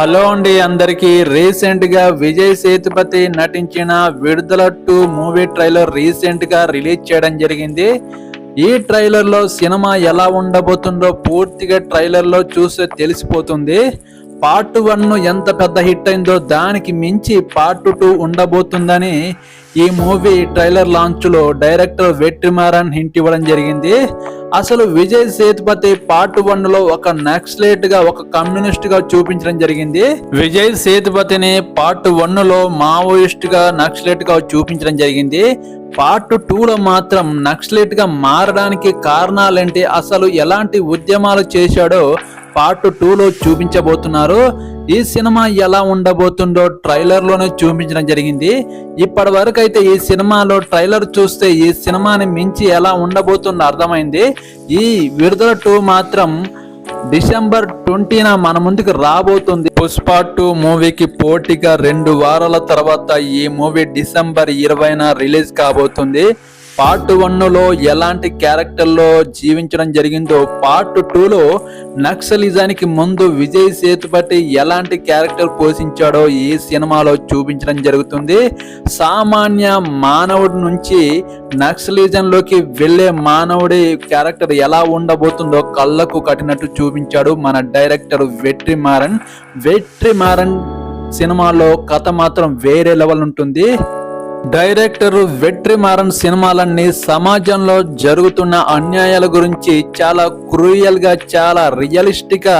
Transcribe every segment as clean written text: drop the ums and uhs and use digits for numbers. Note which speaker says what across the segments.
Speaker 1: Hello అండి అందరికి recent గా విజయ్ సేతుపతి నటించిన విడుదల 2 మూవీ ట్రైలర్ రీసెంట్ గా రిలీజ్ చేయడం జరిగింది. ఈ ట్రైలర్ లో సినిమా ఎలా ఉండబోతుందో పూర్తిగా ట్రైలర్ లో చూస్తే తెలిసిపోతుంది. పార్ట్ 1 ఎంత పెద్ద హిట్ అయిందో దానికి మించి పార్ట్ 2 ఉండబోతుందని ఈ మూవీ ట్రైలర్ లాంచ్ లో డైరెక్టర్ వెట్రిమారన్ హింట్ ఇవ్వడం జరిగింది. అసలు విజయ్ సేతుపతి పార్ట్ 1 లో ఒక నక్సలైట్ గా ఒక కమ్యూనిస్ట్ గా చూపించడం జరిగింది. విజయ్ సేతుపతిని పార్ట్ 1 లో మావోయిస్ట్ గా నక్సలైట్ గా చూపించడం జరిగింది. పార్ట్ 2 లో మాత్రం నక్సలైట్ గా మారడానికి కారణాలేంటి, అసలు ఎలాంటి ఉద్యమాలు చేశాడో పార్ట్ 2 లో చూపించబోతున్నారు. ఈ సినిమా ఎలా ఉండబోతుందో ట్రైలర్ లోనే చూపించడం జరిగింది. ఇప్పటి వరకు అయితే ఈ సినిమాలో ట్రైలర్ చూస్తే ఈ సినిమాని మించి ఎలా ఉండబోతుందో అర్థమైంది. ఈ విడుదల 2 మాత్రం డిసెంబర్ 20న మన ముందుకు రాబోతుంది. పుష్ప 2 మూవీకి పోటీగా 2 వారాల తర్వాత ఈ మూవీ డిసెంబర్ 20న రిలీజ్ కాబోతుంది. పార్ట్ 1లో ఎలాంటి క్యారెక్టర్లో జీవించడం జరిగిందో పార్ట్ 2లో నక్సలిజానికి ముందు విజయ్ సేతుపతి ఎలాంటి క్యారెక్టర్ పోషించాడో ఈ సినిమాలో చూపించడం జరుగుతుంది. సామాన్య మానవుడి నుంచి నక్సలిజంలోకి వెళ్లే మానవుడి క్యారెక్టర్ ఎలా ఉండబోతుందో కళ్ళకు కట్టినట్టు చూపించాడు మన డైరెక్టర్ వెట్రిమారన్ సినిమాలో కథ మాత్రం వేరే లెవెల్ ఉంటుంది. డైరెక్టర్ వెట్రిమారన్ సినిమాలన్నీ సమాజంలో జరుగుతున్న అన్యాయాల గురించి చాలా క్రూయల్ గా చాలా రియలిస్టిక్ గా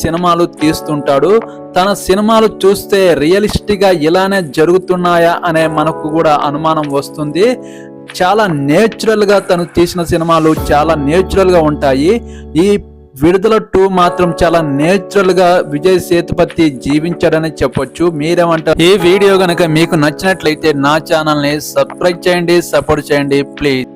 Speaker 1: సినిమాలు తీస్తుంటాడు. తన సినిమాలు చూస్తే రియలిస్టిక్ గా ఇలానే జరుగుతున్నాయా అనే మనకు కూడా అనుమానం వస్తుంది. చాలా నేచురల్ గా తను తీసిన సినిమాలు చాలా నేచురల్ గా ఉంటాయి. ఈ విడుదల 2 మాత్రం చాలా నేచురల్ గా విజయ్ సేతుపతి జీవించాడని చెప్పొచ్చు. మీరేమంటారు? ఈ వీడియో గనక మీకు నచ్చినట్లయితే నా ఛానల్ ని సబ్స్క్రైబ్ చేయండి, సపోర్ట్ చేయండి ప్లీజ్.